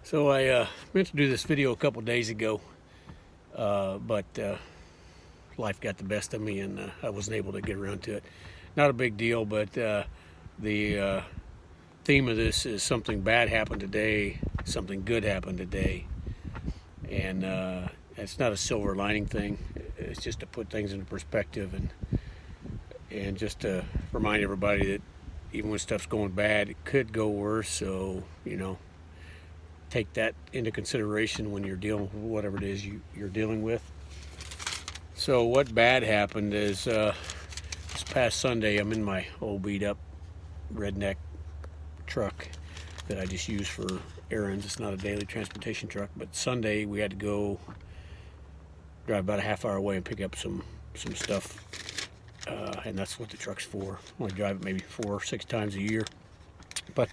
So I meant to do this video a couple days ago, but life got the best of me and I wasn't able to get around to it. Not a big deal, but the theme of this is something bad happened today, something good happened today. And it's not a silver lining thing. It's just to put things into perspective and just to remind everybody that even when stuff's going bad, it could go worse. So, take that into consideration when you're dealing with whatever it is you're dealing with. So what bad happened is this past Sunday, I'm in my old beat up redneck truck that I just use for errands. It's not a daily transportation truck, but Sunday we had to go drive about a half hour away and pick up some stuff, and that's what the truck's for. I only drive it maybe 4 or 6 times a year, but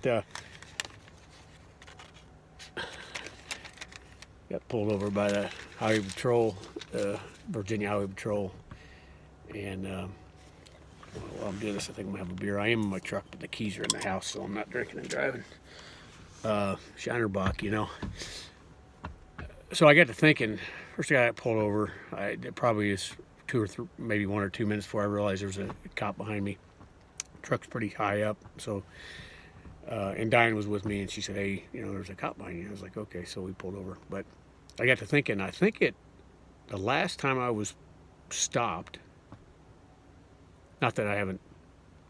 got pulled over by the Highway Patrol, Virginia Highway Patrol, and while I'm doing this, I think I'm gonna have a beer. I am in my truck, but the keys are in the house, so I'm not drinking and driving. Shinerbach, So I got to thinking, first guy I got pulled over, it probably is 2 or 3, maybe 1 or 2 minutes before I realized there was a cop behind me. Truck's pretty high up, so and Diane was with me, and she said, "Hey, there's a cop behind you." I was like, "Okay," so we pulled over. But I got to thinking, I think the last time I was stopped, not that I haven't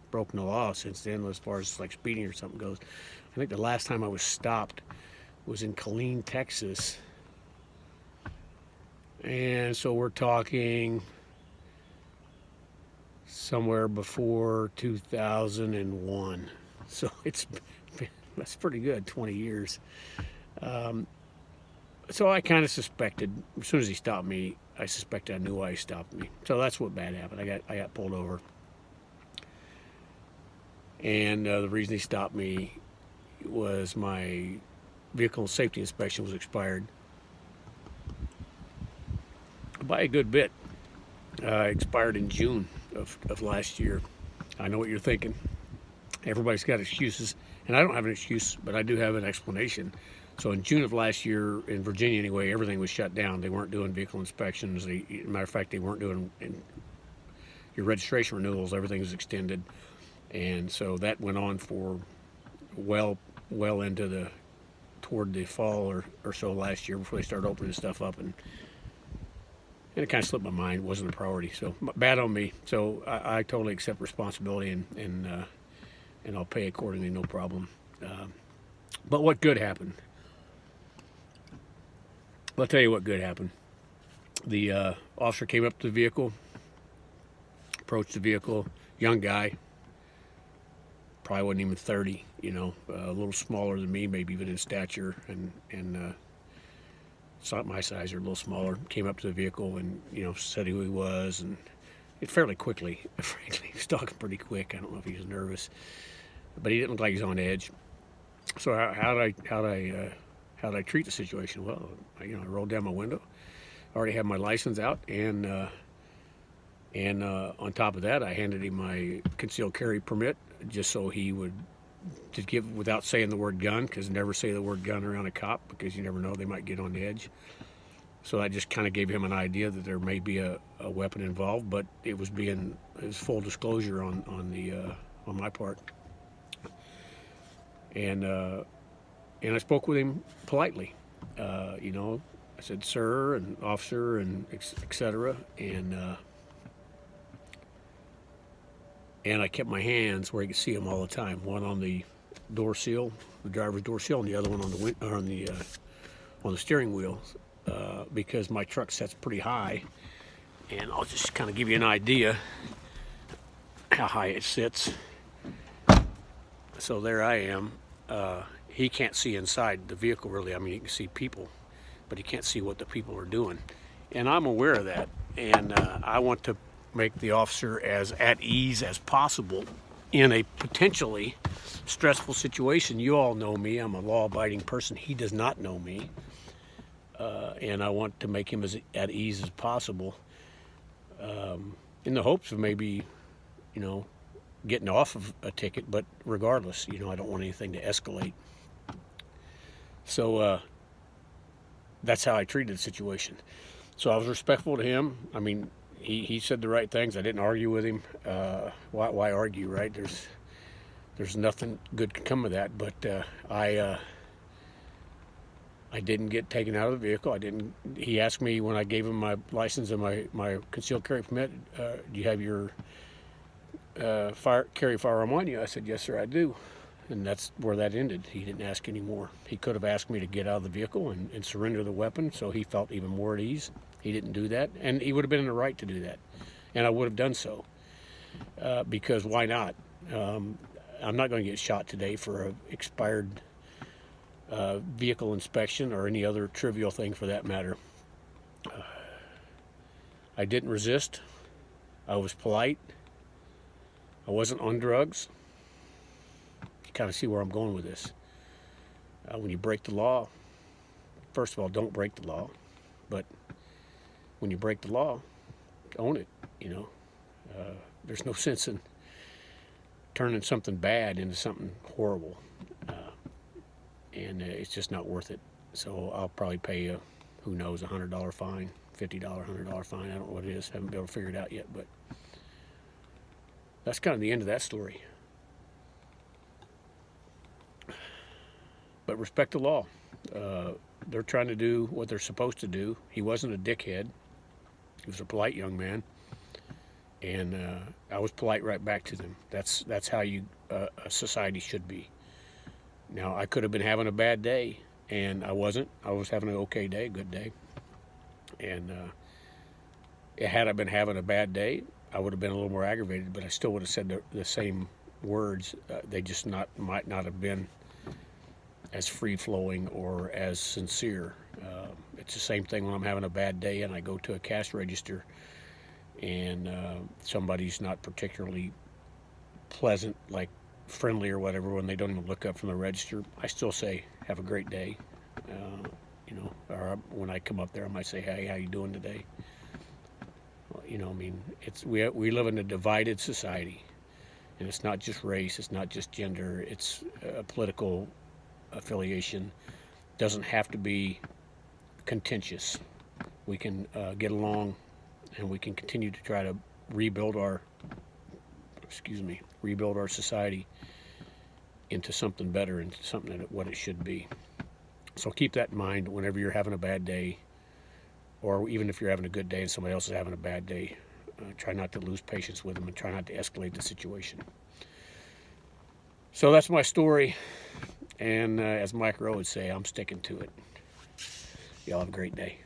broken the law since then as far as like speeding or something goes, I think the last time I was stopped was in Killeen, Texas. And so we're talking somewhere before 2001. So that's pretty good, 20 years. So I kind of suspected, as soon as he stopped me, I suspected I knew why he stopped me. So that's what bad happened. I got pulled over. And the reason he stopped me was my vehicle safety inspection was expired by a good bit. Expired in June of last year. I know what you're thinking. Everybody's got excuses, and I don't have an excuse, but I do have an explanation. So in June of last year, in Virginia anyway, everything was shut down. They weren't doing vehicle inspections. Matter of fact, they weren't doing your registration renewals. Everything was extended, and so that went on for well into toward the fall or so last year before they started opening stuff up, and it kind of slipped my mind. It wasn't a priority, so bad on me. So I totally accept responsibility and I'll pay accordingly, no problem. But what good happened? I'll tell you what good happened. The officer came up to the vehicle, approached the vehicle, young guy, probably wasn't even 30, a little smaller than me, maybe even in stature, and it's not my size, or a little smaller. Came up to the vehicle and said who he was, and it fairly quickly. Frankly, he was talking pretty quick. I don't know if he was nervous, but he didn't look like he was on edge. So how did I treat the situation? Well, I rolled down my window. I already had my license out, and on top of that, I handed him my concealed carry permit just so he would just give without saying the word gun, because never say the word gun around a cop because you never know, they might get on the edge. So I just kind of gave him an idea that there may be a weapon involved, but it was full disclosure on my part. And I spoke with him politely. I said sir and officer and etc. And I kept my hands where he could see them all the time. One on the door seal, the driver's door seal, and the other one on the steering wheel, because my truck sets pretty high. And I'll just kind of give you an idea how high it sits. So there I am. He can't see inside the vehicle really. I mean, he can see people, but he can't see what the people are doing. And I'm aware of that. And I want to make the officer as at ease as possible in a potentially stressful situation. You all know me. I'm a law-abiding person. He does not know me. And I want to make him as at ease as possible, in the hopes of maybe, getting off of a ticket. But regardless, I don't want anything to escalate. So that's how I treated the situation. So I was respectful to him. I mean, he said the right things. I didn't argue with him. Why argue, right? There's nothing good can come of that. But I didn't get taken out of the vehicle. I didn't. He asked me when I gave him my license and my concealed carry permit, do you have your carry firearm on you? I said, yes, sir, I do. And that's where that ended. He didn't ask any more. He could have asked me to get out of the vehicle and surrender the weapon, so he felt even more at ease. He didn't do that, and he would have been in the right to do that, and I would have done so, because why not? I'm not going to get shot today for an expired vehicle inspection or any other trivial thing for that matter. I didn't resist. I was polite. I wasn't on drugs. You kind of see where I'm going with this. When you break the law, first of all, don't break the law. But when you break the law, own it, you know. There's no sense in turning something bad into something horrible. And it's just not worth it. So I'll probably pay a, who knows, $100 fine, $50, $100 fine. I don't know what it is. Haven't been able to figure it out yet. But that's kind of the end of that story. But respect the law. They're trying to do what they're supposed to do. He wasn't a dickhead. He was a polite young man. And I was polite right back to them. That's how a society should be. Now, I could have been having a bad day, and I wasn't. I was having an okay day, good day. And had I been having a bad day, I would have been a little more aggravated, but I still would have said the same words. They just might not have been as free-flowing or as sincere. It's the same thing when I'm having a bad day and I go to a cash register and somebody's not particularly pleasant, like friendly or whatever, when they don't even look up from the register. I still say, have a great day. You know, or when I come up there, I might say, hey, how you doing today? Well, you know, I mean, we live in a divided society, and it's not just race, it's not just gender, it's political affiliation. Doesn't have to be contentious. We can get along, and we can continue to try to rebuild our society into something better, into something that what it should be. So keep that in mind whenever you're having a bad day, or even if you're having a good day and somebody else is having a bad day. Try not to lose patience with them and try not to escalate the situation. So that's my story, and as Mike Rowe would say, I'm sticking to it. Y'all have a great day.